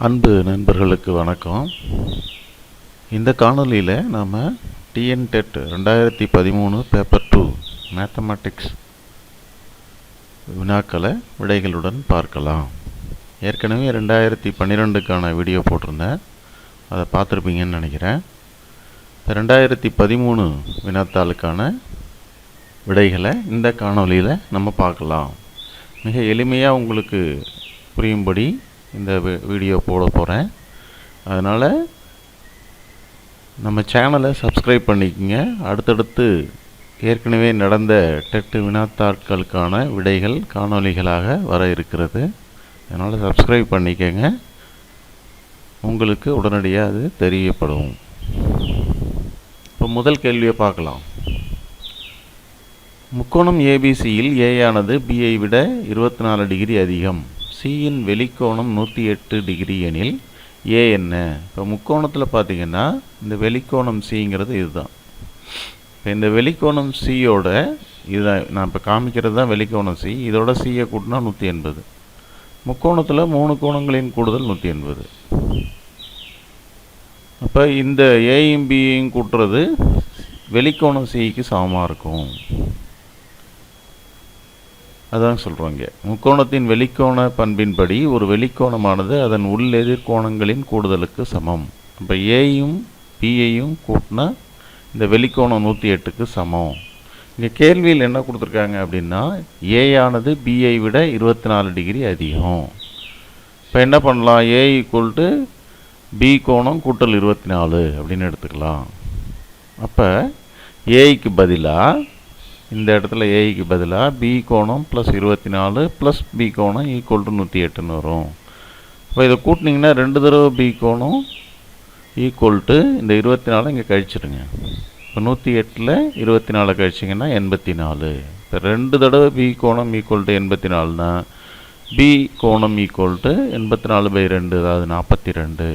அன்பு நண்பர்களுக்கு வணக்கம். இந்த காணொலியில் நாம் டிஎன்டெட் 2013 பேப்பர் 2 மேத்தமேட்டிக்ஸ் வினாக்களை விடைகளுடன் பார்க்கலாம். ஏற்கனவே 2012க்கான வீடியோ போட்டிருந்தேன், அதை பார்த்துருப்பீங்கன்னு நினைக்கிறேன். 2013 வினாத்தாளுக்கான விடைகளை இந்த காணொலியில் நம்ம பார்க்கலாம். மிக எளிமையாக உங்களுக்கு புரியும்படி இந்த வீடியோ போட போகிறேன். அதனால் நம்ம சேனலை சப்ஸ்கிரைப் பண்ணிக்கோங்க. அடுத்தடுத்து ஏற்கனவே நடந்த டெட் வினாத்தாட்களுக்கான விடைகள் காணொலிகளாக வர இருக்கிறது. அதனால் சப்ஸ்கிரைப் பண்ணிக்கோங்க, உங்களுக்கு உடனடியாக அது தெரியப்படும். இப்போ முதல் கேள்வியை பார்க்கலாம். முக்கோணம் ஏபிசியில் ஏயானது பிஐ விட 24 டிகிரி அதிகம். சியின் வெளிக்கோணம் 108 டிகிரி எனில் ஏ என்ன? இப்போ முக்கோணத்தில் பார்த்தீங்கன்னா இந்த வெளிக்கோணம் சிங்கிறது இதுதான். இப்போ இந்த வெளிக்கோணம் சியோட இதுதான் நான் இப்போ காமிக்கிறது தான் வெளிக்கோணம் சி. இதோட சியை கூட்டினா 180. முக்கோணத்தில் 3 கோணங்களின் கூடுதல் 180. அப்போ இந்த ஏயும் பியையும் கூட்டுறது வெளிக்கோணம் சிக்கு சமமாக இருக்கும். அதான் சொல்கிறோங்க. முக்கோணத்தின் வெளிக்கோண பண்பின்படி ஒரு வெளிக்கோணமானது அதன் உள்ளெதிர் கோணங்களின் கூடுதலுக்கு சமம். இப்போ ஏயும் பியையும் கூட்டினா இந்த வெளிக்கோணம் 108க்கு சமம். இங்கே கேள்வியில் என்ன கொடுத்துருக்காங்க அப்படின்னா, ஏயானது பிஐ விட 24 டிகிரி அதிகம். இப்போ என்ன பண்ணலாம்? ஏ ஈக்குவல் டு பி கோணம் கூட்டல் 24 அப்படின்னு எடுத்துக்கலாம். அப்போ ஏக்கு பதிலாக இந்த இடத்துல ஏக்கு பதிலாக பி கோணம் ப்ளஸ் 24 ப்ளஸ் பி கோணம் ஈக்குவல் டு 108ன்னு வரும். இப்போ இதை கூட்டினீங்கன்னா 2 தடவை பி கோணம் ஈக்குவல் டு இந்த 24 இங்கே கழிச்சிடுங்க. இப்போ 108ல் 24 கழிச்சிங்கன்னா 84. இப்போ 2 தடவை பி கோணம் ஈக்குவல் டு 84னா பி கோணம் ஈக்குவல் டு 84/2, அதாவது 42.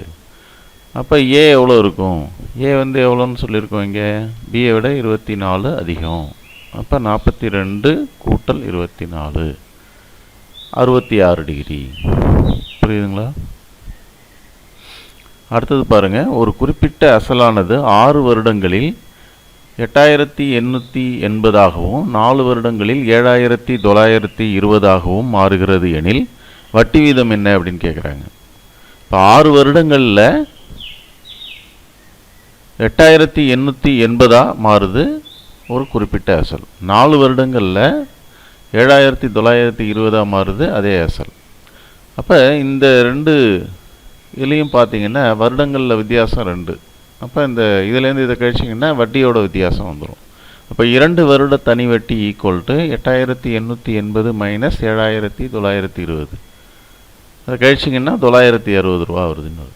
அப்போ ஏ எவ்வளோ இருக்கும்? ஏ எவ்வளோன்னு சொல்லியிருக்கோம் இங்கே, பியை விட 24 அதிகம். அப்போ 42 கூட்டல் 24 66 டிகிரி. புரியுதுங்களா? அடுத்தது பாருங்கள். ஒரு குறிப்பிட்ட அசலானது 6 வருடங்களில் 8880ஆகவும் 4 வருடங்களில் 7920ஆகவும் மாறுகிறது எனில் வட்டி வீதம் என்ன அப்படின்னு கேட்குறாங்க. இப்போ 6 வருடங்களில் 8880 மாறுது ஒரு குறிப்பிட்ட அசல். 4 வருடங்களில் 7920 மாறுது அதே அசல். அப்போ இந்த 2 இதுலேயும் பார்த்தீங்கன்னா வருடங்களில் வித்தியாசம் 2. அப்போ இந்த இதுலேருந்து இதை கழிச்சிங்கன்னா வட்டியோட வித்தியாசம் வந்துடும். அப்போ 2 வருட தனி வட்டி ஈக்குவல் டு 8880 மைனஸ் 7920. அதை கழிச்சிங்கன்னா 960 ரூபா வருதுன்னு.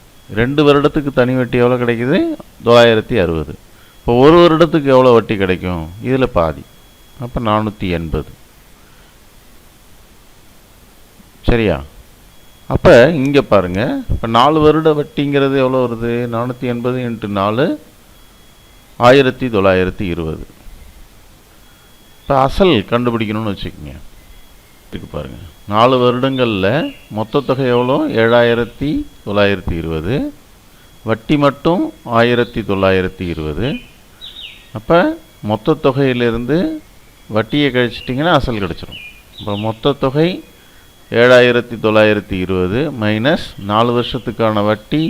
2 வருடத்துக்கு தனி வட்டி எவ்வளோ கிடைக்குது? 960. இப்போ ஒரு வருடத்துக்கு எவ்வளோ வட்டி கிடைக்கும்? இதில் பாதி, அப்போ 480. சரியா? அப்போ இங்கே பாருங்கள். இப்போ 4 வருட வட்டிங்கிறது எவ்வளோ வருது? 480 × 4 1920. இப்போ அசல் கண்டுபிடிக்கணும்னு வச்சுக்கோங்க. இதுக்கு பாருங்கள், 4 வருடங்களில் மொத்த தொகை எவ்வளோ? 7920. வட்டி மட்டும் 1920. அப்போ மொத்த தொகையிலிருந்து வட்டியை கழிச்சிட்டிங்கன்னா அசல் கிடச்சிரும். இப்போ மொத்த தொகை 7920 மைனஸ் 4 வருஷத்துக்கான வட்டி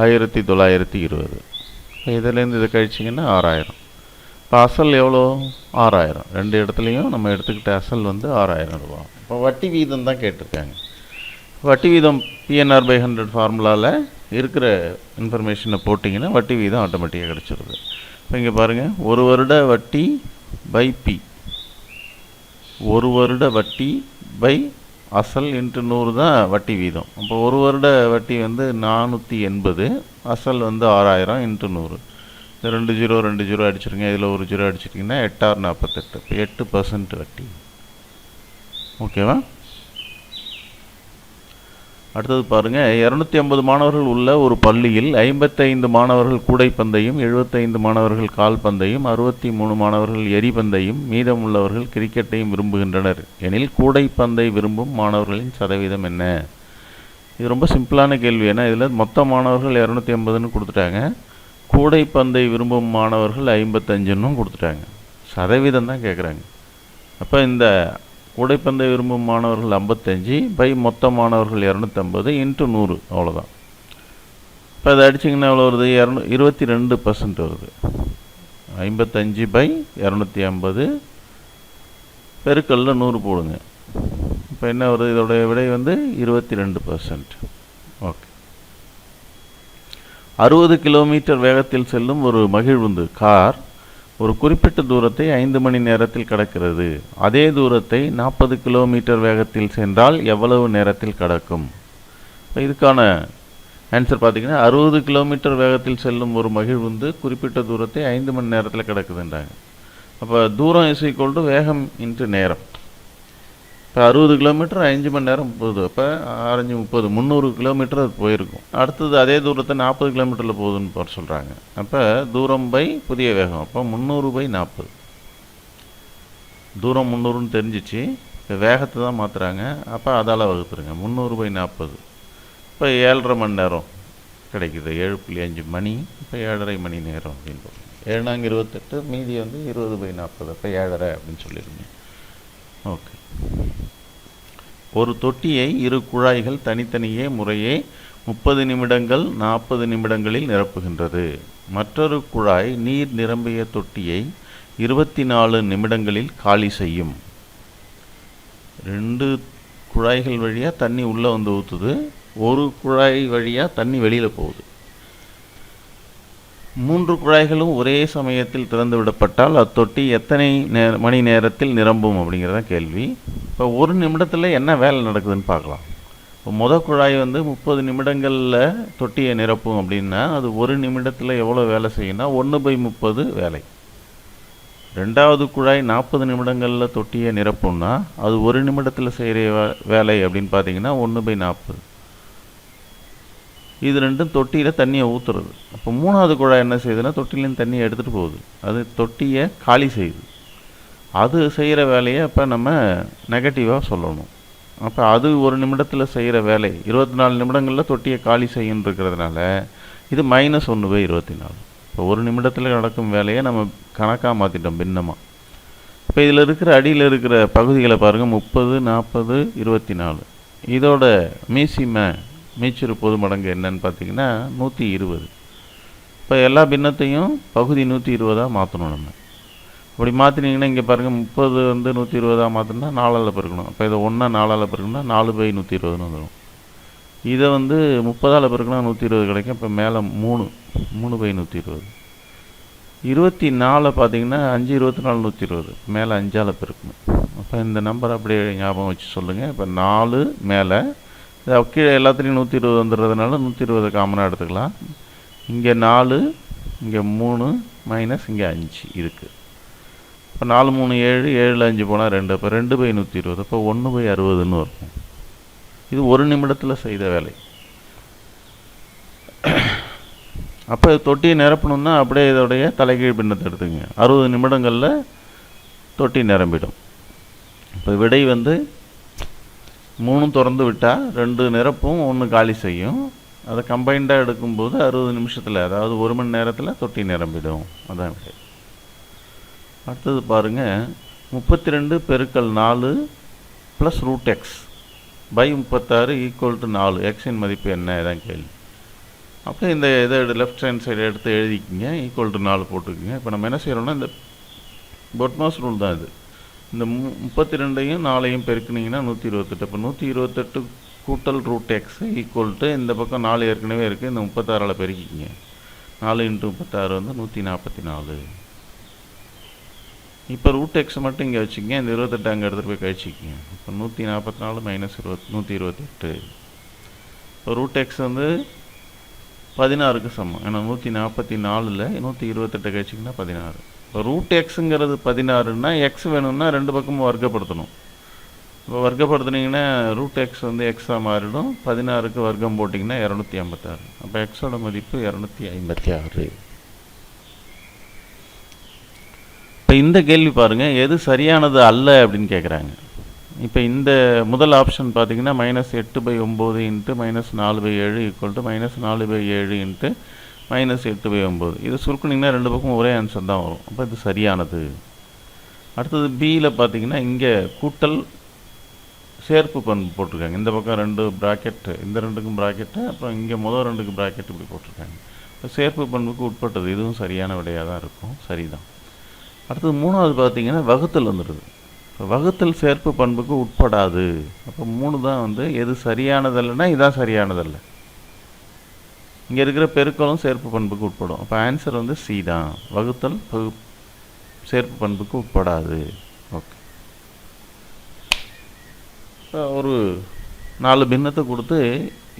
1920. இப்போ இதிலேருந்து இதை கழிச்சிங்கன்னா 6000. இப்போ அசல் எவ்வளோ? 6000. 2 இடத்துலையும் நம்ம எடுத்துக்கிட்ட அசல் 6000 ரூபா. இப்போ வட்டி வீதம் தான் கேட்டிருக்காங்க. வட்டி வீதம் PNR/100 ஃபார்முலாவில் இருக்கிற இன்ஃபர்மேஷனை போட்டிங்கன்னா வட்டி வீதம் ஆட்டோமேட்டிக்காக கிடச்சிருது. இப்போ இங்கே பாருங்கள், ஒரு வருட வட்டி பை பி, ஒரு வருட வட்டி பை அசல் இன்ட்டு 100 தான் வட்டி வீதம். அப்போ ஒரு வருட வட்டி 480, அசல் 6000 இன்ட்டு 100. 2 0 2 0 அடிச்சிருங்க, இதில் ஒரு 0 அடிச்சிட்டிங்கன்னா 8×48. இப்போ 8% வட்டி. ஓகேவா? அடுத்தது பாருங்கள். 250 மாணவர்கள் உள்ள ஒரு பள்ளியில் 55 மாணவர்கள் கூடைப்பந்தையும் 75 மாணவர்கள் கால்பந்தையும் 63 மாணவர்கள் எரிபந்தையும் மீதமுள்ளவர்கள் கிரிக்கெட்டையும் விரும்புகின்றனர் எனில் கூடைப்பந்தை விரும்பும் மாணவர்களின் சதவீதம் என்ன? இது ரொம்ப சிம்பிளான கேள்வி. ஏன்னா இதில் மொத்த மாணவர்கள் 250ன்னு கொடுத்துட்டாங்க, கூடைப்பந்தை விரும்பும் மாணவர்கள் 55ன்னு கொடுத்துட்டாங்க. சதவீதம் தான் கேட்குறாங்க. அப்போ இந்த கூடைப்பந்தை விரும்பும் மாணவர்கள் 55 பை மொத்த மாணவர்கள் 250 இன்ட்டு 100, அவ்வளோதான். இப்போ அதை அடிச்சிங்கன்னா எவ்வளோ வருது? 22% வருது. 55 பை 250 பெருக்கல்ல 100 போடுங்க. இப்போ என்ன வருது? இதோடைய விடை வந்து 22%. ஓகே. 60 கிலோமீட்டர் வேகத்தில் செல்லும் ஒரு மகிழ்வுந்து கார் ஒரு குறிப்பிட்ட தூரத்தை 5 மணி நேரத்தில் கடக்கிறது. அதே தூரத்தை 40 கிலோமீட்டர் வேகத்தில் சென்றால் எவ்வளவு நேரத்தில் கடக்கும்? இதுக்கான ஆன்சர் பார்த்தீங்கன்னா 60 கிலோமீட்டர் வேகத்தில் செல்லும் ஒரு மகிழ்வுந்து குறிப்பிட்ட தூரத்தை 5 மணி நேரத்தில் கடக்குதுன்றாங்க. அப்போ தூரம் இஸ் ஈக்குவல் டு வேகம் இன்ட்டு நேரம். இப்போ 60 கிலோமீட்டர் 5 மணி நேரம் போகுது. அப்போ 6×5 30, 300 கிலோமீட்டர் அது போயிருக்கும். அடுத்தது அதே தூரத்தை 40 கிலோமீட்டரில் போகுதுன்னு போட சொல்கிறாங்க. அப்போ தூரம் பை புதிய வேகம். அப்போ 300 பை 40. தூரம் 300ன்னு தெரிஞ்சிச்சு, இப்போ வேகத்தை தான் மாற்றுறாங்க. அப்போ அதால் வகுத்துருங்க. 300 பை 40. இப்போ 7.5 மணி நேரம் கிடைக்குது. 7.5 மணி. இப்போ 7.5 மணி நேரம் அப்படின்னு போடுங்க. 7×28, மீதி வந்து 20 பை 40. அப்போ 7.5 அப்படின்னு சொல்லிடுங்க. ஓகே. ஒரு தொட்டியை 2 குழாய்கள் தனித்தனியே முறையே 30 நிமிடங்கள் 40 நிமிடங்களில் நிரப்புகின்றது. மற்றொரு குழாய் நீர் நிரம்பிய தொட்டியை 24 நிமிடங்களில் காலி செய்யும். 2 குழாய்கள் வழியாக தண்ணி உள்ளே வந்து ஊற்றுது, ஒரு குழாய் வழியாக தண்ணி வெளியில் போகுது. 3 குழாய்களும் ஒரே சமயத்தில் திறந்து விடப்பட்டால் அத்தொட்டி எத்தனை மணி நேரத்தில் நிரம்பும் அப்படிங்கிறதான் கேள்வி. இப்போ ஒரு நிமிடத்தில் என்ன வேலை நடக்குதுன்னு பார்க்கலாம். இப்போ முதல் குழாய் வந்து 30 நிமிடங்களில் தொட்டியை நிரப்பும் அப்படின்னா அது ஒரு நிமிடத்தில் எவ்வளோ வேலை செய்யும்னா 1/30 வேலை. ரெண்டாவது குழாய் 40 நிமிடங்களில் தொட்டியை நிரப்பும்னா அது ஒரு நிமிடத்தில் செய்கிற வேலை அப்படின்னு பார்த்தீங்கன்னா 1/40. இது ரெண்டும் தொட்டியில் தண்ணியை ஊற்றுறது. அப்போ மூணாவது குழாய் என்ன செய்யுதுன்னா தொட்டிலேருந்து தண்ணியை எடுத்துகிட்டு போகுது, அது தொட்டியை காலி செய்யுது. அது செய்கிற வேலையை அப்போ நம்ம நெகட்டிவாக சொல்லணும். அப்போ அது ஒரு நிமிடத்தில் செய்கிற வேலை 24 நிமிடங்களில் தொட்டியை காலி செய்யுன்றதுனால இது -1/24. இப்போ ஒரு நிமிடத்தில் நடக்கும் வேலையை நம்ம கணக்காக மாற்றிட்டோம் பின்னமாக. இப்போ இதில் இருக்கிற அடியில் இருக்கிற பகுதிகளை பாருங்கள், 30, 40, 24. இதோட மீச்சிறு பொது மடங்கு என்னன்னு பார்த்தீங்கன்னா 120. இப்போ எல்லா பின்னத்தையும் பகுதி 120 மாற்றணும் நம்ம. அப்படி மாற்றினீங்கன்னா இங்கே பாருங்கள், 30 வந்து 120 மாற்றினா 4ஆல் பெருக்கணும். அப்போ இதை 1 4ஆல் பெருக்கணும்னா 4/120ன்னு வந்துடும். இதை வந்து 30ஆல் பெருக்கினா 120 கிடைக்கும். இப்போ மேலே 3/120. 24 பார்த்தீங்கன்னா 5 24 120, மேலே 5ஆல் பெருக்கணும். அப்போ இந்த நம்பர் அப்படியே ஞாபகம் வச்சு சொல்லுங்கள். இப்போ 4 மேலே கீழே எல்லாத்துலேயும் 120 வந்துடுறதுனால 120 காமனாக எடுத்துக்கலாம். இங்கே 4, இங்கே 3 மைனஸ் இங்கே 5 இருக்குது. இப்போ 4 3 7, 7 5 போனால் 2. அப்போ 2/120. அப்போ 1/60ன்னு இருக்கும். இது ஒரு நிமிடத்தில் செய்த வேலை. அப்போ தொட்டியை நிரப்பணுன்னா அப்படியே இதோடைய தலைகீழ் பின்னத்தை எடுத்துங்க. 60 நிமிடங்களில் தொட்டி நிரம்பிடும். இப்போ விடை வந்து 3 திறந்து விட்டால் 2 நிரப்பும் 1 காலி செய்யும். அதை கம்பைண்டாக எடுக்கும்போது 60 நிமிஷத்தில், அதாவது 1 மணி நேரத்தில் தொட்டி நிரம்பிடும். அதான் விடை. அடுத்தது பாருங்கள், 32 பெருக்கல் 4 plus √x by 36 equal to 4. எக்ஸின் மதிப்பு என்ன? இதான் கேள்வி. அப்போ இந்த இதை லெஃப்ட் ஹேண்ட் சைடு எடுத்து எழுதிக்கிங்க, ஈக்குவல் டு 4 போட்டுக்குங்க. இப்போ நம்ம என்ன செய்கிறோம்னா இந்த பொட்மாஸ் ரூல் தான் இது. இந்த 32ஐயும் 4ஐயும் பெருக்குனிங்கன்னா 128. இப்போ 128 கூட்டல் √x ஈக்குவல் டு இந்த பக்கம் 4 ஏற்கனவே இருக்குது, இந்த 36ஆல் பெருக்கிக்கிங்க. 4 × 36 வந்து 144. இப்போ √x மட்டும் இங்கே வச்சுக்கிங்க, இந்த 28 அங்கே எடுத்துகிட்டு போய் கழிச்சிக்கிங்க. இப்போ 144 மைனஸ் 128. இப்போ √x வந்து 16க்கு சமம். ஏன்னா 144ல் 128 கழிச்சிங்கன்னா 16. இப்போ √xங்கிறது 16ன்னா எக்ஸ் வேணும்னா 2 பக்கமும் வர்க்கப்படுத்தணும். இப்போ வர்க்கப்படுத்துனீங்கன்னா √x வந்து எக்ஸாக மாறிடும். 16க்கு வர்க்கம் போட்டிங்கன்னா 256. அப்போ எக்ஸோட மதிப்பு 256. இப்போ இந்த கேள்வி பாருங்கள், எது சரியானது அல்ல அப்படின்னு கேட்குறாங்க. இப்போ இந்த முதல் ஆப்ஷன் பார்த்தீங்கன்னா -8/9 இன்ட்டு -4/7 ஈக்குவல் டு -4/7 இன்ட்டு -8/9. இது சுருக்குனிங்கன்னா ரெண்டு பக்கம் ஒரே ஆன்சர் தான் வரும். அப்போ இது சரியானது. அடுத்தது பியில் பார்த்தீங்கன்னா இங்கே கூட்டல் சேர்ப்பு பண்பு போட்டிருக்காங்க. இந்த பக்கம் 2 ப்ராக்கெட்டு, இந்த ரெண்டுக்கும் ப்ராக்கெட்டு, அப்புறம் இங்கே முதல் 2க்கு ப்ராக்கெட் இப்படி போட்டிருக்காங்க. இப்போ சேர்ப்பு பண்புக்கு உட்பட்டது. இதுவும் சரியான விடையாக தான் இருக்கும். சரிதான். அடுத்தது 3வது பார்த்தீங்கன்னா வகுத்தல் வந்துடுது. இப்போ வகுத்தல் சேர்ப்பு பண்புக்கு உட்படாது. அப்போ 3 தான் வந்து எது சரியானதல்லைன்னா இதான் சரியானதல்ல. இங்கே இருக்கிற பெருக்கலும் சேர்ப்பு பண்புக்கு உட்படும். அப்போ ஆன்சர் வந்து சி தான். வகுத்தல் சேர்ப்பு பண்புக்கு உட்படாது. ஓகே. ஒரு 4 பின்னத்தை கொடுத்து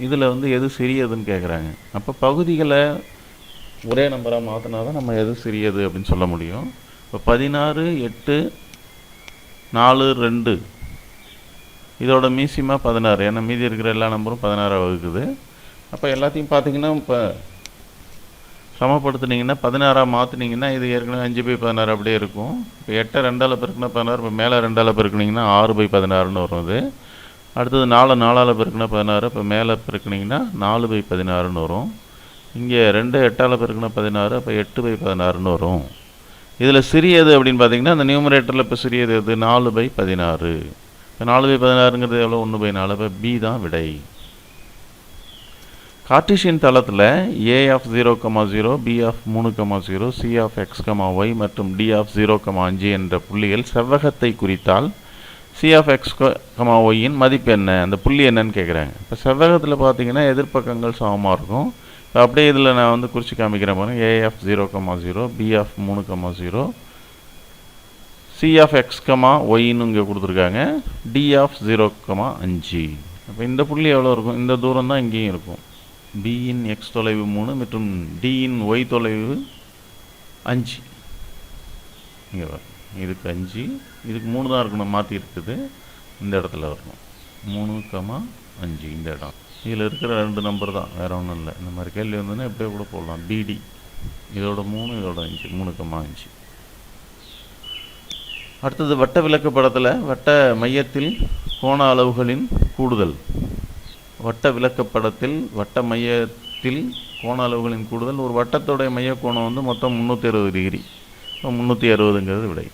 இதில் வந்து எது சிறியதுன்னு கேட்குறாங்க. அப்போ பகுதிகளை ஒரே நம்பராக மாற்றினா தான் நம்ம எது சிறியது அப்படின்னு சொல்ல முடியும். இப்போ 16, 8, 4, 2 இதோட மீசிமா 16. ஏன்னா மீதி இருக்கிற எல்லா நம்பரும் 16 வகுக்குது. அப்போ எல்லாத்தையும் பார்த்தீங்கன்னா இப்போ சமப்படுத்துனீங்கன்னா 16 மாற்றினீங்கன்னா இது ஏற்கனவே 5/16 அப்படியே இருக்கும். இப்போ 8 2ஆல் பெருக்குனா 16. இப்போ மேலே 2ஆல் பெருக்குனிங்கன்னா 6/16ன்னு வரும். இது அடுத்தது 4 4ஆல் பெருக்குனா 16. இப்போ மேலே பெருக்குனிங்கன்னா 4/16ன்னு வரும். இங்கே 2 8ஆல் பெருக்குனா 16. அப்போ 8/16ன்னு வரும். இதில் சிறியது அப்படின்னு பார்த்தீங்கன்னா இந்த நியூமரேட்டரில் இப்போ சிறியது எது? 4/16. இப்போ 4/16ங்கிறது எவ்வளோ? 1/4. இப்போ பி தான் விடை. கார்ட்டீசியன் தளத்தில் a of 0,0, b of 3,0, c of x, y மற்றும் d of 0,5 என்ற புள்ளிகள் செவ்வகத்தை குறித்தால் c of x, y-இன் மதிப்பு என்ன? அந்த புள்ளி என்னன்னு கேட்குறாங்க. இப்போ செவ்வகத்தில் பார்த்தீங்கன்னா எதிர்ப்பக்கங்கள் சமமாக இருக்கும். இப்போ அப்படியே இதில் நான் வந்து குறித்து காமிக்கிறேன் பாருங்கள். a of 0,0, b of 3,0, c of x, y-ன்னு இங்கே கொடுத்துருக்காங்க. d of 0,5. அப்போ இந்த புள்ளி எவ்வளோ இருக்கும்? இந்த தூரம் தான் இங்கேயும் இருக்கும். b-இன் x தொலைவு 3 மற்றும் d-இன் y தொலைவு 5. இங்கே வரும். இதுக்கு 5, இதுக்கு 3 தான் இருக்கணும். மாற்றி இருக்குது. இந்த இடத்துல வரணும். 3,5 இந்த இடம். இதில் இருக்கிற 2 நம்பர் தான், வேறு ஒன்றும் இல்லை. இந்த மாதிரி கேள்வி வந்ததுன்னா எப்படியே கூட போடலாம். bd இதோட 3, இதோட 5, 3,5. அடுத்தது வட்ட விளக்கப்படத்தில் வட்ட மையத்தில் கோண அளவுகளின் கூடுதல். வட்ட விளக்கப்படத்தில் வட்ட மையத்தில் கோண அளவுகளின் கூடுதல். ஒரு வட்டத்தோடைய மைய கோணம் வந்து மொத்தம் 360 டிகிரி. இப்போ 360ங்கிறது விடை.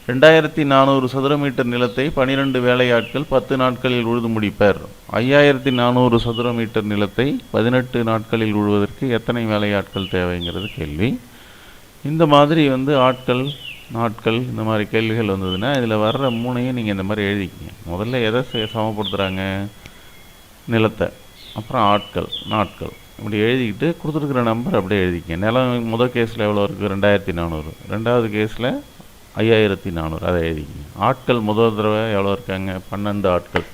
2400 சதுர மீட்டர் நிலத்தை 12 வேலையாட்கள் 10 நாட்களில் உழுது முடிப்பர். 5400 சதுர மீட்டர் நிலத்தை 18 நாட்களில் உழுவதற்கு எத்தனை வேலையாட்கள் தேவைங்கிறது கேள்வி. இந்த மாதிரி வந்து ஆட்கள், நாட்கள், இந்த மாதிரி கேள்விகள் வந்ததுன்னா இதில் வர்ற 3ஐயும் நீங்கள் இந்த மாதிரி எழுதிக்கிங்க. முதல்ல எதை சமப்படுத்துகிறாங்க? நிலத்தை, அப்புறம் ஆட்கள், நாட்கள், இப்படி எழுதிக்கிட்டு கொடுத்துருக்குற நம்பர் அப்படியே எழுதிக்கங்க. நிலம் முதல் கேஸில் எவ்வளோ இருக்குது? 2400. ரெண்டாவது கேஸில் 5400. அதை எழுதிக்கங்க. ஆட்கள் முதல் தடவை எவ்வளோ இருக்காங்க? 12 ஆட்கள்.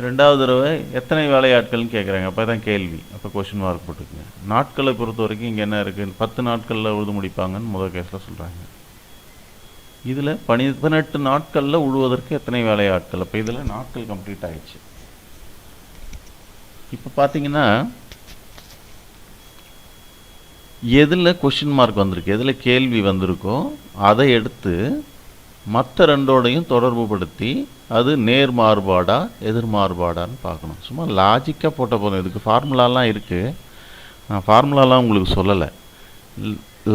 ரெண்டாவது தடவை எத்தனை வேலையாட்கள்னு கேட்குறாங்க. அப்போ தான் கேள்வி. அப்போ கொஷின் மார்க் போட்டுக்குங்க. நாட்களை பொறுத்த வரைக்கும் இங்கே என்ன இருக்குது? 10 நாட்களில் உழுது முடிப்பாங்கன்னு முதல் கேஸில் சொல்கிறாங்க. இதில் 18 நாட்களில் உழுவதற்கு எத்தனை வேலையாட்கள்? அப்போ இதில் நாட்கள் கம்ப்ளீட் ஆகிடுச்சு. இப்போ பார்த்தீங்கன்னா எதில் கொஷின் மார்க் வந்திருக்கு, எதில் கேள்வி வந்திருக்கோ அதை எடுத்து மற்ற ரெண்டோடையும் தொடர்பு படுத்தி அது நேர் மாறுபாடா எதிர் மாறுபாடான்னு பார்க்கணும். சும்மா லாஜிக்காக போட்ட போதும். இதுக்கு ஃபார்முலாலாம் இருக்குது. நான் ஃபார்முலாலாம் உங்களுக்கு சொல்லலை.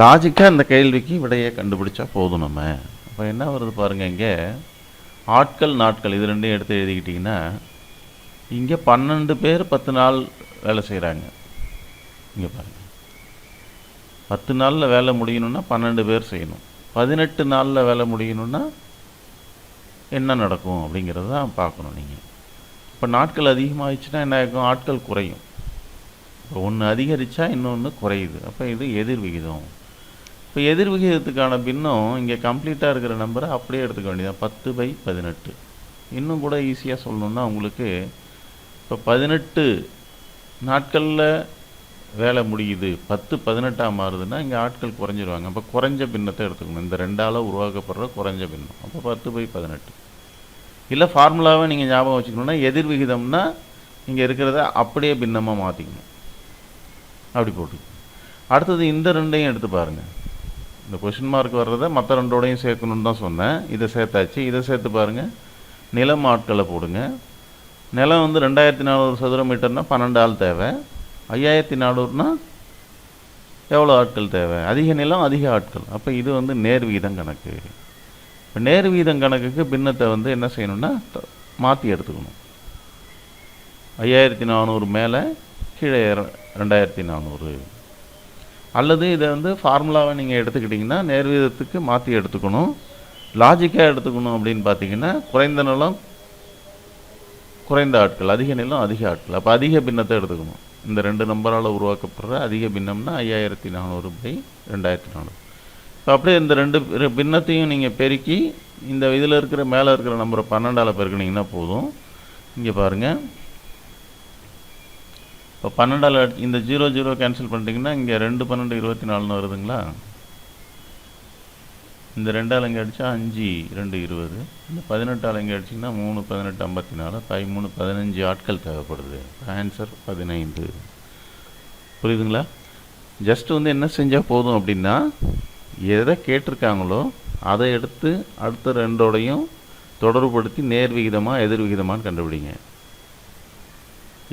லாஜிக்காக இந்த கேள்விக்கு விடையை கண்டுபிடிச்சா போதும். நம்ம இப்போ என்ன வருது பாருங்கள். இங்கே ஆட்கள், நாட்கள் இது ரெண்டையும் எடுத்து எழுதிக்கிட்டிங்கன்னா இங்கே 12 பேர் 10 நாள் வேலை செய்கிறாங்க. இங்கே பாருங்கள், 10 நாளில் வேலை முடியணுன்னா 12 பேர் செய்யணும். 18 நாளில் வேலை முடியணுன்னா என்ன நடக்கும் அப்படிங்கிறது தான் பார்க்கணும் நீங்கள். இப்போ நாட்கள் அதிகமாகிடுச்சுன்னா என்ன ஆகும்? ஆட்கள் குறையும். இப்போ ஒன்று அதிகரித்தா இன்னொன்று குறையுது. அப்போ இது எதிர் விகிதம். இப்போ எதிர் விகிதத்துக்கான பின்னம் இங்கே கம்ப்ளீட்டாக இருக்கிற நம்பரை அப்படியே எடுத்துக்க வேண்டியதான். 10/18. இன்னும் கூட ஈஸியாக சொல்லணுன்னா உங்களுக்கு இப்போ 18 நாட்களில் வேலை முடியுது, 10 18ஆக மாறுதுன்னா இங்கே ஆட்கள் குறைஞ்சிருவாங்க. அப்போ குறைஞ்ச பின்னத்தை எடுத்துக்கணும். இந்த 2ஆல் உருவாக்கப்படுற குறைஞ்ச பின்னம். அப்போ 10/18. இல்லை ஃபார்முலாவை நீங்கள் ஞாபகம் வச்சுக்கணுன்னா எதிர் விகிதம்னா இங்கே இருக்கிறத அப்படியே பின்னமாக மாற்றிக்கணும். அப்படி போட்டு அடுத்தது இந்த ரெண்டையும் எடுத்து பாருங்கள். இந்த கொஷின் மார்க் வர்றதை மற்ற ரெண்டோடையும் சேர்க்கணுன்னு தான் சொன்னேன். இதை சேர்த்தாச்சு. இதை சேர்த்து பாருங்கள். நிலம் ஆட்களை போடுங்க. நிலம் வந்து 2400 சதுர மீட்டர்னா 12 ஆள் தேவை. 5400னா எவ்வளோ ஆட்கள் தேவை? அதிக நிலம் அதிக ஆட்கள். அப்போ இது வந்து நேர் வீதம் கணக்கு. இப்போ நேர் வீதம் கணக்குக்கு பின்னத்தை வந்து என்ன செய்யணும்னா மாற்றி எடுத்துக்கணும். 5400 மேலே கீழே 2400. அல்லது இதை வந்து ஃபார்முலாவை நீங்கள் எடுத்துக்கிட்டிங்கன்னா நேர் வீதத்துக்கு மாற்றி எடுத்துக்கணும். லாஜிக்காக எடுத்துக்கணும் அப்படின்னு பார்த்தீங்கன்னா குறைந்த நிலம் குறைந்த ஆட்கள், அதிக நிலம் அதிக ஆட்கள். அப்போ அதிக பின்னத்தை எடுத்துக்கணும். இந்த ரெண்டு நம்பரால் உருவாக்கப்படுற அதிக பின்னம்னா 5400/2400. இப்போ அப்படியே இந்த ரெண்டு பின்னத்தையும் நீங்கள் பெருக்கி இந்த இதில் இருக்கிற மேலே இருக்கிற நம்பரை 12ஆல் பெருக்கினீங்கன்னா போதும். இங்கே பாருங்கள். இப்போ 12ஆல் இந்த 0 0 கேன்சல் பண்ணிட்டீங்கன்னா இங்கே 2 12 24ன்னு வருதுங்களா? இந்த 2ஆல் இங்கே அடித்தா 5 2 20. இந்த 18ஆல் இங்கே அடிச்சிங்கன்னா 3 18 54. 13 15 ஆட்கள் தேவைப்படுது. ஆன்சர் 15. புரியுதுங்களா? ஜஸ்ட் வந்து என்ன செஞ்சால் போதும் அப்படின்னா எதை கேட்டிருக்காங்களோ அதை எடுத்து அடுத்த ரெண்டோடையும் தொடர்புபடுத்தி நேர் விகிதமாக எதிர் விகிதமானு கண்டுபிடிங்க.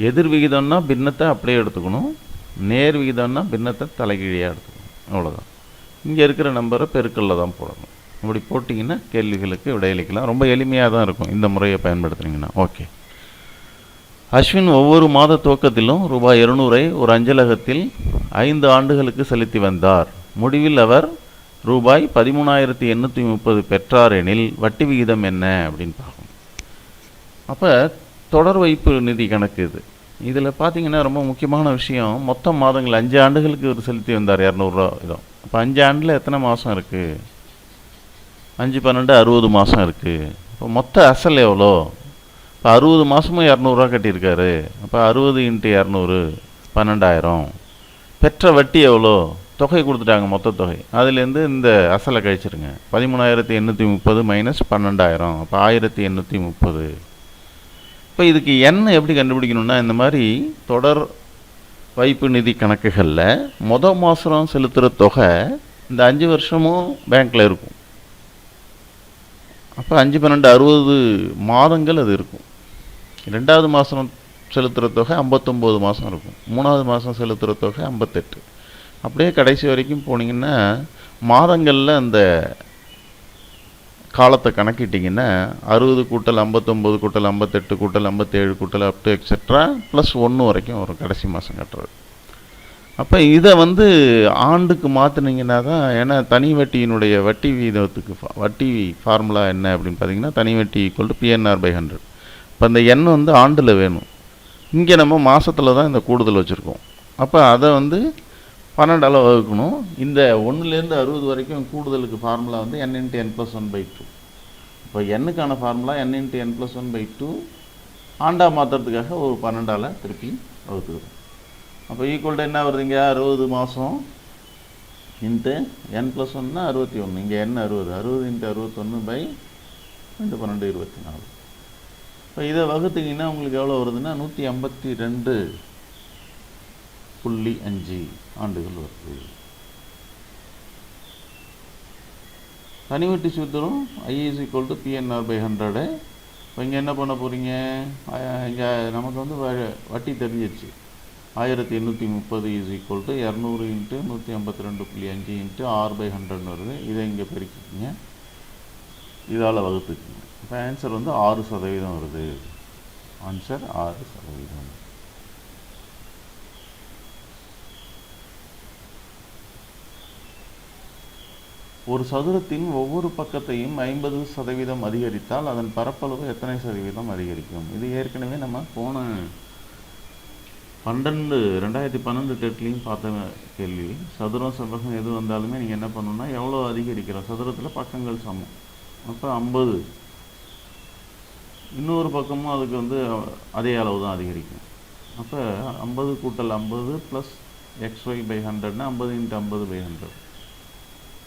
எதிர் விகிதம்னா பின்னத்தை அப்படியே எடுத்துக்கணும். நேர் விகிதம்னா பின்னத்தை தலைகீழியாக எடுத்துக்கணும். அவ்வளோதான். இங்கே இருக்கிற நம்பரை பெருக்கல்ல தான் போடணும். அப்படி போட்டிங்கன்னா கேள்விகளுக்கு விடையளிக்கலாம். ரொம்ப எளிமையாக தான் இருக்கும் இந்த முறையை பயன்படுத்துனீங்கன்னா. ஓகே. அஸ்வின் ஒவ்வொரு மாத துவக்கத்திலும் ரூபாய் 200 ஒரு அஞ்சலகத்தில் 5 ஆண்டுகளுக்கு செலுத்தி வந்தார். முடிவில் அவர் ரூபாய் 13,830 பெற்றார் எனில் வட்டி விகிதம் என்ன அப்படின்னு பார்க்கணும். அப்போ தொடர் வைப்பு நிதி கணக்கு இது. இதில் பார்த்தீங்கன்னா ரொம்ப முக்கியமான விஷயம், மொத்தம் மாதங்கள் 5 ஆண்டுகளுக்கு ஒரு செலுத்தி வந்தார் 200 ரூபா இதோ. அப்போ 5 ஆண்டில் எத்தனை மாதம் இருக்குது? 5 12 60 மாதம் இருக்குது. இப்போ மொத்த அசல் எவ்வளோ? இப்போ 60 மாதமும் 200 கட்டியிருக்காரு. அப்போ 60 × 200 12,000. பெற்ற வட்டி எவ்வளோ? தொகை கொடுத்துட்டாங்க, மொத்த தொகை. அதுலேருந்து இந்த அசலை கழிச்சிருங்க. 13,830 மைனஸ் 12,000. அப்போ 1,830. இப்போ இதுக்கு என்ன எப்படி கண்டுபிடிக்கணும்னா, இந்த மாதிரி தொடர் வைப்பு நிதி கணக்குகளில் மொதல் மாதம் செலுத்துகிற தொகை இந்த 5 வருஷமும் பேங்க்கில் இருக்கும். அப்போ 5 12 60 மாதங்கள் அது இருக்கும். 2வது மாதம் செலுத்துகிற தொகை 59 மாதம் இருக்கும். 3வது மாதம் செலுத்துகிற தொகை 58. அப்படியே கடைசி வரைக்கும் போனீங்கன்னா மாதங்களில் அந்த காலத்தை கணக்கிட்டிங்கன்னா 60 கூட்டல் 59 கூட்டல் 58 கூட்டல் 57 கூட்டல் அப் டு எக்ஸெட்ரா ப்ளஸ் 1 வரைக்கும் வரும் கடைசி மாதம் கட்டுறது. அப்போ இதை வந்து ஆண்டுக்கு மாற்றினீங்கன்னா தான், ஏன்னா தனி வட்டியினுடைய வட்டி வீதத்துக்கு வட்டி ஃபார்முலா என்ன அப்படின்னு பார்த்தீங்கன்னா தனி வட்டி ஈக்குவல் PNR/100. இப்போ அந்த எண் வந்து ஆண்டில் வேணும். இங்கே நம்ம மாதத்தில் தான் இந்த கூடுதல் வச்சுருக்கோம். அப்போ அதை வந்து 12ஆல் வகுக்கணும். இந்த 1லேருந்து 60 வரைக்கும் கூடுதலுக்கு ஃபார்முலா வந்து n × n+1/2. இப்போ எண்ணுக்கான ஃபார்முலா n × n+1/2. ஆண்டா மாற்றுறதுக்காக ஒரு 12ஆல் திருப்பி வகுத்துக்கிறோம். அப்போ ஈக்குவல் டு என்ன வருதுங்க? 60 மாதம் இன்ட்டு n+1னா 61. இங்கே n 60. 60 × 61/2 12 24. இப்போ இதை வகுத்திங்கன்னா உங்களுக்கு எவ்வளோ வருதுன்னா 152.5 ஆண்டுகள் வருது. தனி வட்டி சூத்திரம் I = PNR/100. இப்போ இங்கே என்ன பண்ண போகிறீங்க? இங்கே நமக்கு வந்து வட்டி தெரிஞ்சிருச்சு. 1,830 = 200 × 152.5 × R/100 வருது. இதை இங்கே பெருக்கிக்கிங்க, இதால் வகுத்துக்குங்க. இப்போ ஆன்சர் வந்து 6% வருது. ஆன்சர் 6%. ஒரு சதுரத்தின் ஒவ்வொரு பக்கத்தையும் 50% அதிகரித்தால் அதன் பரப்பளவு எத்தனை சதவீதம் அதிகரிக்கும்? இது ஏற்கனவே நம்ம போன 2012 டெட்லையும் பார்த்த கேள்வி. சதுரம் செவ்வகம் எது வந்தாலுமே நீங்கள் என்ன பண்ணணும்னா எவ்வளோ அதிகரிக்கிறோம்? சதுரத்தில் பக்கங்கள் சமம். அப்போ 50. இன்னொரு பக்கமும் அதுக்கு வந்து அதே அளவு தான் அதிகரிக்கும். அப்போ 50 கூட்டல் 50 ப்ளஸ் xy/100னா 50 × 50/100.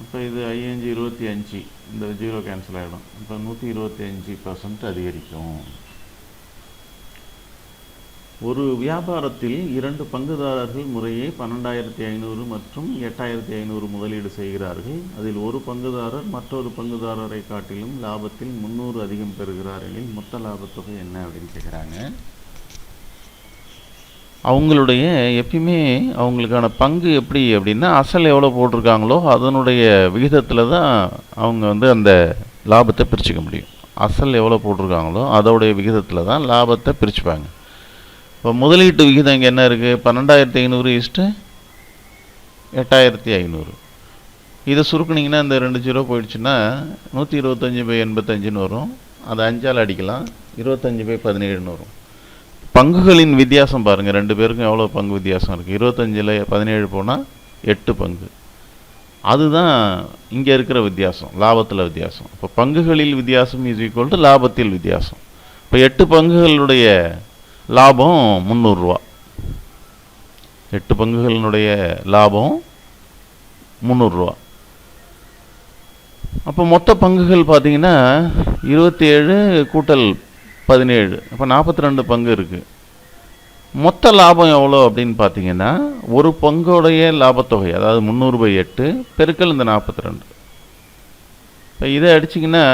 இப்போ இது 25 இந்த 0 கேன்சல் ஆகிடும். இப்போ 125% அதிகரிக்கும். ஒரு வியாபாரத்தில் 2 பங்குதாரர்கள் முறையே 12,500 மற்றும் 8,500 முதலீடு செய்கிறார்கள். அதில் ஒரு பங்குதாரர் மற்றொரு பங்குதாரரை காட்டிலும் லாபத்தில் 300 அதிகம் பெறுகிறார் எனில் மொத்த லாபத்தொகை என்ன அப்படின்னு கேட்குறாங்க. அவங்களுடைய எப்பயுமே அவங்களுக்கான பங்கு எப்படி அப்படின்னா, அசல் எவ்வளோ போட்டிருக்காங்களோ அதனுடைய விகிதத்தில் தான் அவங்க வந்து அந்த லாபத்தை பிரிச்சுக்க முடியும். அசல் எவ்வளோ போட்டிருக்காங்களோ அதோடைய விகிதத்தில் தான் லாபத்தை பிரிச்சுப்பாங்க. இப்போ முதலீட்டு விகிதம் இங்கே என்ன இருக்குது? 12,500 இஸ்ட்டு 8,500. இதை சுருக்குனிங்கன்னா இந்த 2 0 போயிடுச்சுன்னா 125/85 வரும். அதை 5ஆல் அடிக்கலாம், 25/17 வரும். பங்குகளின் வித்தியாசம் பாருங்கள், 2 பேருக்கும் எவ்வளோ பங்கு வித்தியாசம் இருக்குது. 25ல் 17 போனால் 8 பங்கு. அதுதான் இங்கே இருக்கிற வித்தியாசம், லாபத்தில் வித்தியாசம். இப்போ பங்குகளில் வித்தியாசம் இஸ் ஈக்குவல் டு லாபத்தில் வித்தியாசம். இப்போ 8 பங்குகளுடைய லாபம் 300 ரூபா. 8 பங்குகளினுடைய லாபம் 300 ரூபா. அப்போ மொத்த பங்குகள் பார்த்தீங்கன்னா 27 கூட்டல் 17, அப்போ 42 பங்கு இருக்குது. மொத்த லாபம் எவ்வளோ அப்படின்னு பார்த்தீங்கன்னா, ஒரு பங்குடைய லாபத்தொகை, அதாவது 300/8 பெருக்கல் இந்த 42. இப்போ இதை அடிச்சிங்கன்னா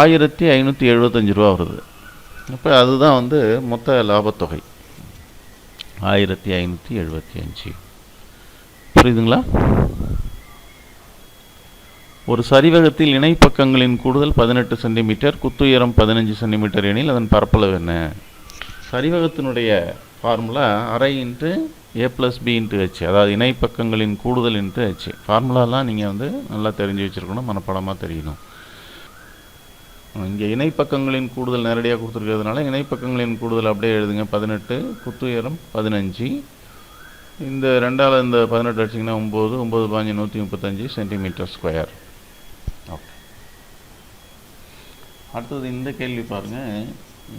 1575 ரூபா வருது. இப்போ அதுதான் வந்து மொத்த லாபத்தொகை 1575. புரியுதுங்களா? ஒரு சரிவகத்தில் இணை பக்கங்களின் கூடுதல் 18 சென்டிமீட்டர், குத்துயரம் 15 சென்டிமீட்டர் எனில் அதன் பரப்பளவு என்ன? சரிவகத்தினுடைய ஃபார்முலா அரை இன்ட்டு a+b/h, அதாவது இணை பக்கங்களின் கூடுதல் இன்ட்டு h. ஃபார்முலாலாம் நீங்கள் வந்து நல்லா தெரிஞ்சு வச்சுருக்கணும், மனப்பாடமாக தெரியணும். இங்கே இணை பக்கங்களின் கூடுதல் நேரடியாக கொடுத்துருக்கிறதுனால இணை பக்கங்களின் கூடுதல் அப்படியே எழுதுங்க. 18, குத்துயரம் 15. இந்த 2ஆல் இந்த 18 அடிச்சிங்கன்னா 9, 9 பாஞ்சு 135 சென்டிமீட்டர் ஸ்கொயர். ஓகே, அடுத்தது இந்த கேள்வி பாருங்கள்.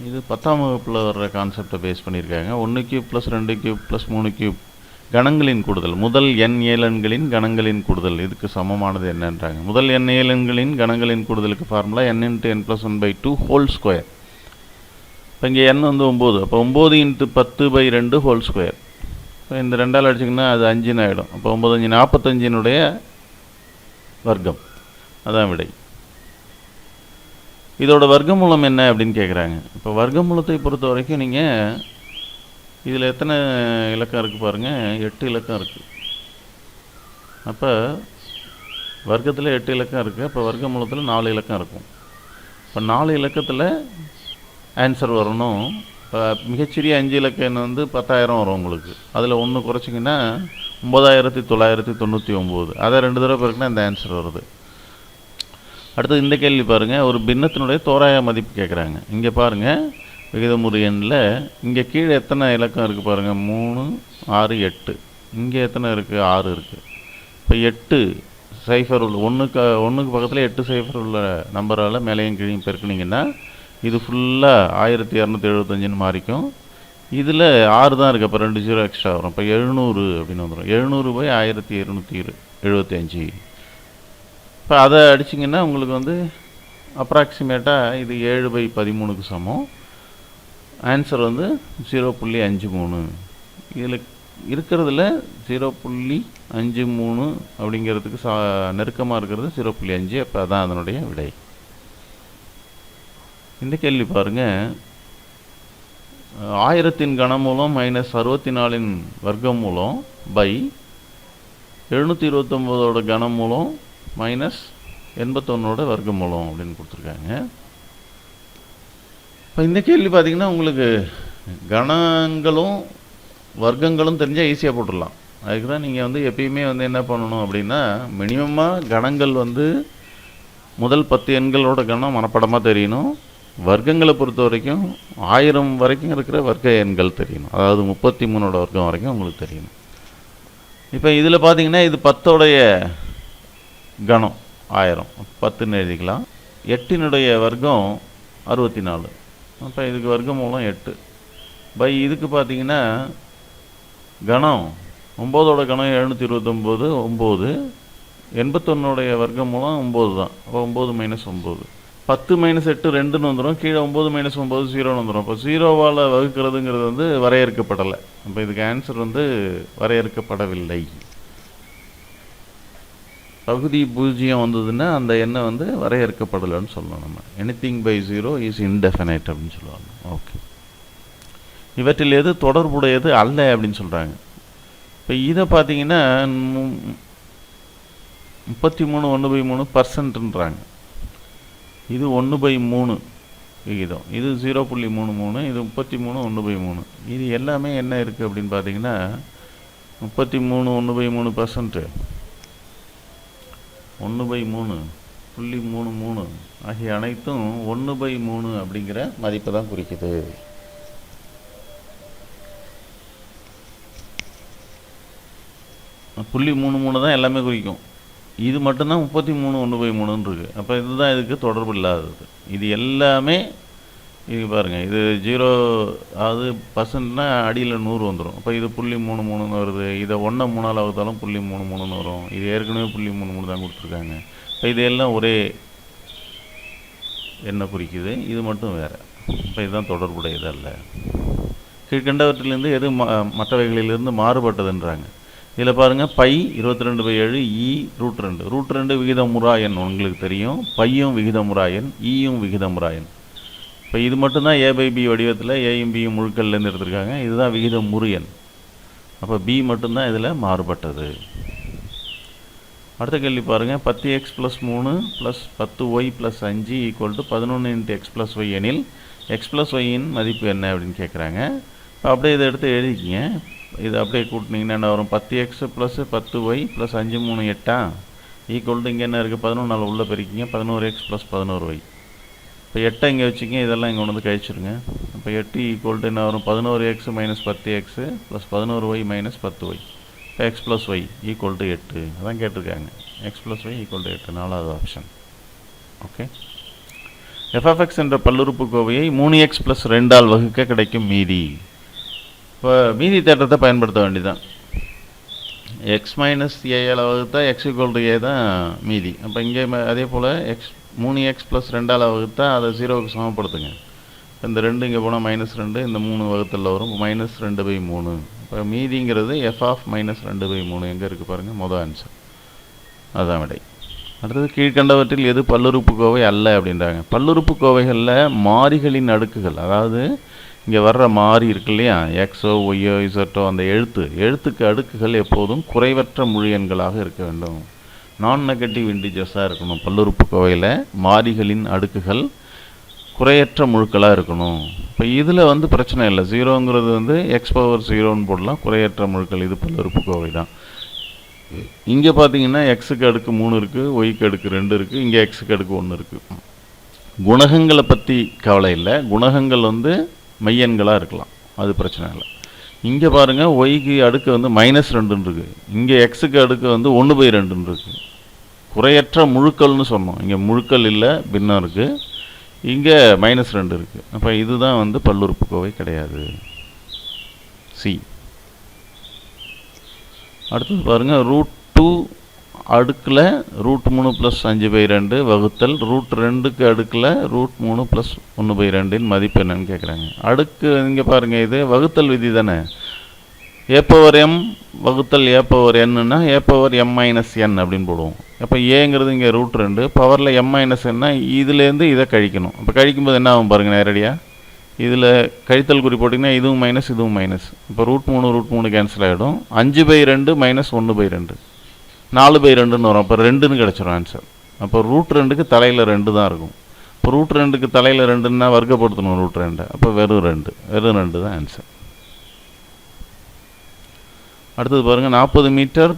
இது 10ஆம் வகுப்பில் வர்ற கான்செப்டை பேஸ் பண்ணியிருக்காங்க. 1³ + 2³ + 3³ கணங்களின் கூடுதல், முதல் n ஏலன்களின் கணங்களின் கூடுதல் இதுக்கு சமமானது என்னன்றாங்க. முதல் n ஏலன்களின் கணங்களின் கூடுதலுக்கு formula n × n+1/2 whole square. இப்போ இங்கே n வந்து 9, அப்போ 9 × 10/2 ஹோல் ஸ்கொயர். இப்போ இந்த 2ஆல் அடிச்சிங்கன்னா அது 5ன்னு ஆகிடும். அப்போ 9 5 45னுடைய வர்க்கம், அதான் விடை. இதோட வர்க்கமூலம் என்ன அப்படின்னு கேட்குறாங்க. இப்போ வர்க்கமூலத்தை பொறுத்த வரைக்கும் நீங்கள் இதில் எத்தனை இலக்கம் இருக்குது பாருங்கள், 8 இலக்கம் இருக்குது. அப்போ வர்க்கத்தில் 8 இலக்கம் இருக்குது, அப்போ வர்க்கமூலத்தில் 4 இலக்கம் இருக்கும். இப்போ 4 இலக்கத்தில் ஆன்சர் வரணும். இப்போ மிகச்சிறிய 5 இலக்கம் என்ன வந்து 10,000 வரும் உங்களுக்கு. அதில் 1 குறைச்சிங்கன்னா 9,999. அதை 2 தடவை பிறகுனா இந்த ஆன்சர் வருது. அடுத்தது இந்த கேள்வி பாருங்கள். ஒரு பின்னத்தினுடைய தோராய மதிப்பு கேட்குறாங்க. இங்கே பாருங்கள், விகிதமுறு எண்ணில் இங்கே கீழே எத்தனை இலக்கம் இருக்குது பாருங்கள், 3 6 8. இங்கே எத்தனை இருக்குது, 6 இருக்குது. இப்போ 8 சைஃபர் உள்ள ஒன்றுக்கு பக்கத்தில் 8 சைஃபர் உள்ள நம்பரால் மேலேயும் கீழையும் பெருக்குனிங்கன்னா இது ஃபுல்லாக 1275ன்னு மாறிக்கும். இதில் 6 தான் இருக்குது, அப்போ 2 0 எக்ஸ்ட்ரா வரும். இப்போ 700 அப்படின்னு வந்துடும். 700/1275. இப்போ அதை அடிச்சிங்கன்னா உங்களுக்கு வந்து அப்ராக்சிமேட்டாக இது 7/13க்கு சமம். ஆன்சர் வந்து 0.53. இதில் இருக்கிறதுல 0.53 அப்படிங்கிறதுக்கு நெருக்கமாக இருக்கிறது 0.5. அப்போ அதான் அதனுடைய விடை. இந்த கேள்வி பாருங்கள். 1000 கனமூலம் -64 வர்க்கமூலம் பை 729 கனமூலம் -81 வர்க்கமூலம் அப்படின்னு கொடுத்துருக்காங்க. இப்போ இந்த கேள்வி பார்த்திங்கன்னா உங்களுக்கு கணங்களும் வர்க்கங்களும் தெரிஞ்சால் ஈஸியாக போட்டுடலாம். அதுக்கு தான் நீங்கள் வந்து எப்பயுமே வந்து என்ன பண்ணணும் அப்படின்னா, மினிமமாக கணங்கள் வந்து முதல் 10 எண்களோட கணம் மனப்படமாக தெரியணும். வர்க்கங்களை பொறுத்த வரைக்கும் 1000 வரைக்கும் இருக்கிற வர்க்க எண்கள் தெரியணும். அதாவது 33 வர்க்கம் வரைக்கும் உங்களுக்கு தெரியணும். இப்போ இதில் பார்த்தீங்கன்னா இது 10உடைய கணம் 1000, 10ன்னு எழுதிக்கலாம். 8னுடைய வர்க்கம் 64. அப்போ இதுக்கு வர்க்கமூலம் 8 பை இதுக்கு பார்த்தீங்கன்னா கணம் 9ஓட கணம் 729 9. 81உடைய வர்க்கமூலம் 9 தான். அப்போ 9 - 9. 10 - 8 2ன்னு வந்துடும். கீழே 9 - 9 0ன்னு வந்துடும். இப்போ 0வால் வகுக்கிறதுங்கிறது வந்து வரையறுக்கப்படலை. அப்போ இதுக்கு ஆன்சர் வந்து வரையறுக்கப்படவில்லை. பகுதி 0 வந்ததுன்னா அந்த எண்ணை வந்து வரையறுக்கப்படலைன்னு சொல்லணும். நம்ம எனிதிங் பை 0 இஸ் இன்டெஃபினைட் அப்படின்னு சொல்லுவாங்க. ஓகே, இவற்றில் எது தொடர்புடையது அல்ல அப்படின்னு சொல்கிறாங்க. இப்போ இதை பார்த்தீங்கன்னா 33 1/3%ன்றாங்க. இது 1/3 விகிதம், இது 0.33, இது 33 1/3. இது எல்லாமே என்ன இருக்குது அப்படின்னு பார்த்தீங்கன்னா 33 1/3%, 1/3.33 ஆகிய அனைத்தும் 1/3 அப்படிங்கிற மதிப்பை தான் குறிக்குது. புள்ளி 33 தான் எல்லாமே குறிக்கும். இது மட்டும்தான் 33 1/3 இருக்குது. அப்போ இதுதான் இதுக்கு தொடர்பு இல்லாதது. இது எல்லாமே இது பாருங்கள், இது 0 அதாவது பர்சன்ட்னா அடியில் 100 வந்துடும். அப்போ இது 0.33 வருது. இதை 1 3ஆல் வகுத்தாலும் 0.33 வரும். இது ஏற்கனவே 0.33 தான் கொடுத்துருக்காங்க. இப்போ இது எல்லாம் ஒரே எண்ணை குறிக்குது, இது மட்டும் வேறு. இப்போ இதுதான் தொடர்புடையது அல்ல. கீழ்கண்டவற்றிலிருந்து எது மற்றவைகளிலிருந்து மாறுபட்டதுன்றாங்க. இதில் பாருங்கள், பை 22/7, √2. √2 விகிதமுறா எண் உங்களுக்கு தெரியும். பையும் விகிதமுறா எண், ஈயும் விகிதமுறா எண். இப்போ இது மட்டும்தான் A/B வடிவத்தில் ஏயும் பியும் முழுக்கல்லேருந்து எடுத்திருக்காங்க. இதுதான் விகிதமுறு எண். அப்போ பி மட்டும்தான் இதில் மாறுபட்டது. அடுத்த கேள்வி பாருங்கள், 10x + 3 + 10y + 5 = 11 × x + y எனில் x + yயின் மதிப்பு என்ன அப்படின்னு கேட்குறாங்க. இப்போ அப்படியே இதை எடுத்து எழுதிக்கிங்க. இது அப்படியே கூட்டினீங்கன்னா என்ன வரும்? 10x + 10y + 5 3 8 ஈக்குவல் டு இங்கே என்ன இருக்குது? 11 உள்ளே பெருக்கிங்க, 11x + 11y. இப்போ 8 இங்கே வச்சுக்கிங்க, இதெல்லாம் இங்கே கொண்டு வந்து கழிச்சிருங்க. இப்போ 8 ஈக்குவல் டு என்ன வரும்? 11x - 10x + 11y - 10y. இப்போ x + y ஈக்குவல் டு 8. அதான் கேட்டிருக்காங்க. x + y ஈக்குவல் டு 8, 4வது ஆப்ஷன். ஓகே, f(x) என்ற பல்லுறுப்புக்கோவையை 3x + 2ஆல் வகுக்க கிடைக்கும் மீதி. இப்போ மீதி தேற்றத்தை பயன்படுத்த வேண்டியதான். x - a வகுத்தா x = a தான் மீதி. அப்போ இங்கே அதே போல் 3x + 2ஆல் வகுத்தா அதை 0க்கு சமப்படுத்துங்க. இந்த 2 இங்கே போனால் -2, இந்த 3 வகுத்தலில் வரும். -2/3. இப்போ மீதிங்கிறது f (-2/3) எங்கே இருக்குது பாருங்கள், மொதல் ஆன்சர். அதுதான் விடை. அடுத்தது, கீழ்கண்டவற்றில் எது பல்லுறுப்புக்கோவை அல்ல அப்படின்றாங்க. பல்லுறுப்புக்கோவைகளில் மாறிகளின் அடுக்குகள், அதாவது இங்கே வர்ற மாறி இருக்கு இல்லையா, எக்ஸோ ஒய்யோ இசட்டோ, அந்த எழுத்துக்கு அடுக்குகள் எப்போதும் குறைவற்ற முழு எண்களாக இருக்க வேண்டும். நான் நெகட்டிவ் இன்டிஜர்ஸாக இருக்கணும். பல்லுறுப்புக்கோவையில் மாறிகளின் அடுக்குகள் குறையற்ற முழுக்களாக இருக்கணும். இப்போ இதில் வந்து பிரச்சனை இல்லை. 0ங்கிறது வந்து x⁻0ன்னு போடலாம், குறையற்ற முழுக்கள். இது பல்லுறுப்புக்கோவை தான். இங்கே பார்த்தீங்கன்னா எக்ஸுக்கு அடுக்கு 3 இருக்குது, ஒய்க்கு அடுக்கு 2 இருக்குது, இங்கே எக்ஸுக்கு அடுக்கு 1 இருக்குது. குணகங்களை பற்றி கவலை இல்லை. குணகங்கள் வந்து மையன்களாக இருக்கலாம், அது பிரச்சனை இல்லை. இங்கே பாருங்கள், ஒய்க்கு அடுக்கு வந்து -2ன்னு இருக்குது, இங்கே எக்ஸுக்கு அடுக்கு வந்து 1/2ன்னு இருக்குது. குறையற்ற முழுக்கள்னு சொன்னோம். இங்கே முழுக்கள் இல்லை, பின்னம் இருக்குது. இங்கே -2 இருக்குது. அப்போ இதுதான் வந்து பல்லுறுப்புக்கோவை கிடையாது. சி. அடுத்தது பாருங்கள், √2 அடுக்கில் √3 + 5/2 வகுத்தல் √2க்கு அடுக்கில் √3 + 1/2 மதிப்பு என்னன்னு கேட்குறாங்க. அடுக்கு இங்கே பாருங்கள், இது வகுத்தல் விதி தானே. a/m வகுத்தல் a/n-னா a/m-n அப்படின்னு போடுவோம். அப்போ ஏங்கிறது இங்கே √2, பவரில் m-n-னா இதுலேருந்து இதை கழிக்கணும். அப்போ கழிக்கும்போது என்ன ஆகும் பாருங்கள், நேரடியாக இதில் கழித்தல் குறி போட்டிங்கன்னா இதுவும் மைனஸ், இதுவும் மைனஸ். இப்போ √3 கேன்சல் ஆகிடும். 5/2 - 1/2 4/2ன்னு வரும். அப்போ 2ன்னு கிடச்சிரும் ஆன்சர். அப்போ √2க்கு தலையில் 2 தான் இருக்கும். இப்போ √2க்கு தலையில் 2ன்னா வர்க்கப்படுத்தணும் √2. அப்போ வெறும் 2 தான் ஆன்சர். அடுத்தது பாருங்கள், 40 மீட்டர்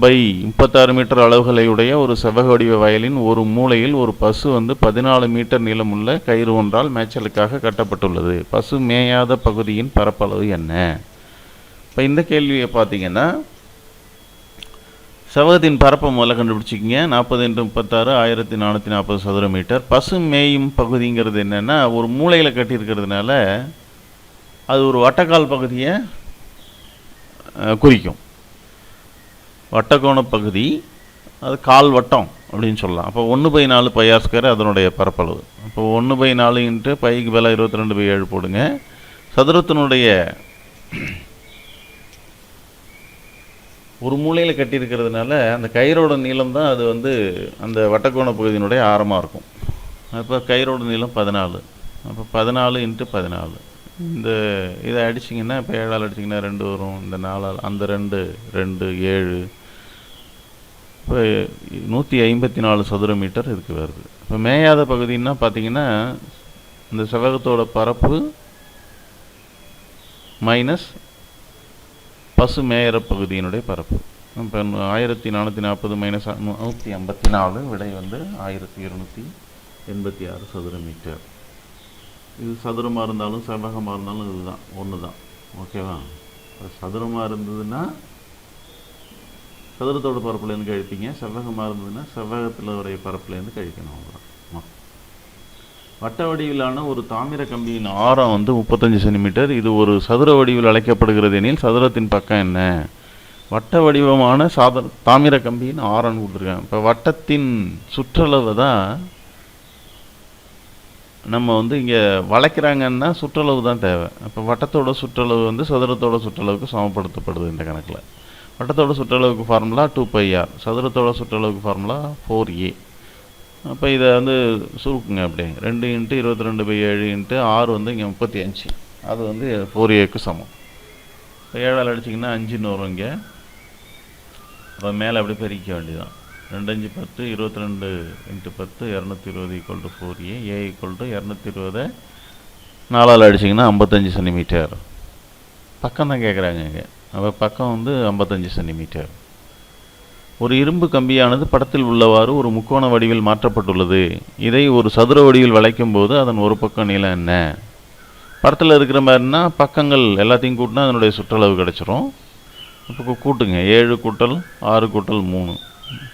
பை 36 மீட்டர் அளவுகளை உடைய ஒரு செவ்வக வடிவ வயலின் ஒரு மூலையில் ஒரு பசு வந்து 14 மீட்டர் நீளமுள்ள கயிறு ஒன்றால் மேய்ச்சலுக்காக கட்டப்பட்டுள்ளது. பசு மேயாத பகுதியின் பரப்பளவு என்ன? இப்போ இந்த கேள்வியை பார்த்தீங்கன்னா, செவ்வகத்தின் பரப்பை முதல்ல கண்டுபிடிச்சிக்கிங்க. 40 × 36 1440 சதுர மீட்டர். பசு மேயும் பகுதிங்கிறது என்னென்னா, ஒரு மூலையில் கட்டியிருக்கிறதுனால அது ஒரு வட்டக்கால் பகுதியை குறிக்கும். வட்டக்கோண பகுதி, அது கால் வட்டம் அப்படின்னு சொல்லலாம். அப்போ 1/4 πr² அதனுடைய பரப்பளவு. அப்போ 1/4 இன்ட்டு பைக்கு பதிலாக 22/7 போடுங்க. சதுரத்தினுடைய ஒரு மூலையில் கட்டியிருக்கிறதுனால அந்த கயிறோட நீளம் தான் அது வந்து அந்த வட்டக்கோண பகுதியினுடைய ஆரமாக இருக்கும். அப்போ கயிறோட நீளம் 14. அப்போ 14 × 14. இந்த இதை அடிச்சிங்கன்னா இப்போ 7ஆல் அடிச்சிங்கன்னா 2 வரும். இந்த 4ஆல் அந்த 2 7. இப்போ 154 சதுர மீட்டர் இதுக்கு வருது. இப்போ மேயாத பகுதின்னா பார்த்தீங்கன்னா இந்த செவ்வகத்தோட பரப்பு மைனஸ் பசு மேயற பகுதியினுடைய பரப்பு. இப்போ 1440 மைனஸ் 154 விடை வந்து 1286 சதுர மீட்டர். இது சதுரமாக இருந்தாலும் செவ்வகமாக இருந்தாலும் இதுதான் ஒன்று தான். ஓகேவா? சதுரமாக இருந்ததுன்னா சதுரத்தோட பரப்புலேருந்து கழிப்பீங்க. செவ்வகமாக இருந்ததுன்னா செவ்வகத்தில் உடைய பரப்புலேருந்து கழிக்கணும். அவ்வளோதான். வட்ட வடிவிலான ஒரு தாமிர கம்பியின் ஆரம் வந்து 35 சென்டிமீட்டர். இது ஒரு சதுர வடிவில் அழைக்கப்படுகிறது எனில் சதுரத்தின் பக்கம் என்ன? வட்ட வடிவமான தாமிர கம்பியின் ஆரம் கொடுத்துருக்காங்க. இப்போ வட்டத்தின் சுற்றளவு தான் நம்ம வந்து இங்கே வளைக்கிறாங்கன்னா சுற்றளவு தான் தேவை. அப்போ வட்டத்தோட சுற்றளவு வந்து சதுரத்தோட சுற்றளவுக்கு சமப்படுத்தப்படுது இந்த கணக்கில். வட்டத்தோட சுற்றளவுக்கு ஃபார்முலா 2πr, சதுரத்தோட சுற்றளவுக்கு ஃபார்முலா 4a. அப்போ இதை வந்து சுருக்குங்க அப்படியே. 2 × 22/7 × 6 வந்து இங்கே 35. அது வந்து 4aக்கு சமம். இப்போ 7ஆல் அடிச்சிங்கன்னா 5ன்னு வரும் இங்கே. அப்போ மேலே அப்படி பெருக்க வேண்டியதான். 2 5 10, 22 × 10 220 = 4a. a = 220 4ஆல் அடிச்சிங்கன்னா 55 சென்டிமீட்டர். பக்கம் தான் கேட்குறாங்க இங்கே. அப்போ பக்கம் வந்து 55 சென்டிமீட்டர். ஒரு இரும்பு கம்பியானது படத்தில் உள்ளவாறு ஒரு முக்கோண வடிவில் மாற்றப்பட்டுள்ளது. இதை ஒரு சதுர வடிவில் வளைக்கும் போது அதன் ஒரு பக்கம் நீளம் என்ன? படத்தில் இருக்கிற மாதிரினா பக்கங்கள் எல்லாத்தையும் கூட்டினா அதனுடைய சுற்றளவு கிடச்சிரும். இப்போ கூட்டுங்க. 7 × 6 × 3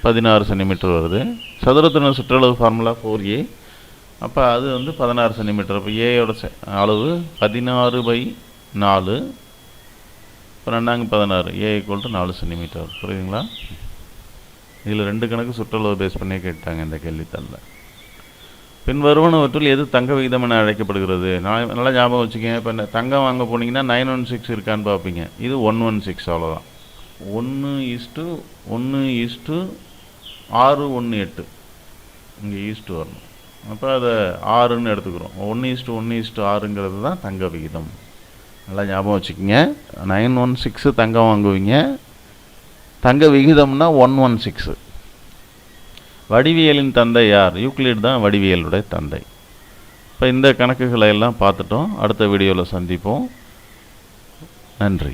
16 சென்டிமீட்டர் வருது. சதுரத்தின் சுற்றளவு ஃபார்முலா 4a. அப்போ அது வந்து 16 சென்டிமீட்டர். அப்போ ஏயோட அளவு 16/4. இப்போ 2 16. a = 4 centimetre. புரியுதுங்களா? இதில் 2 கணக்கு சுற்றளவு பேஸ் பண்ணி கேட்டாங்க இந்த கேள்வித்தாளில். பின் வருவனவற்றில் எது தங்க விகிதம் என அழைக்கப்படுகிறது? நான் நல்லா ஞாபகம் வச்சுக்கேன். இப்போ தங்கம் வாங்க போனீங்கன்னா 916 இருக்கான்னு பார்ப்பீங்க. இது 116 அவ்வளோதான். 1:1:618 இங்கே ஈஸ்ட்டு வரணும். அப்போ அதை 6ன்னு எடுத்துக்கிறோம். 1:1:6ங்கிறது தான் தங்க விகிதம். நல்லா ஞாபகம் வச்சுக்கோங்க. 916 தங்கம் வாங்குவீங்க. தங்க விகிதம்னா 116. வடிவியலின் தந்தை யார்? யூக்ளிட் தான் வடிவியலுடைய தந்தை. இப்போ இந்த கணக்குகளை எல்லாம் பார்த்துட்டோம். அடுத்த வீடியோவில் சந்திப்போம். நன்றி.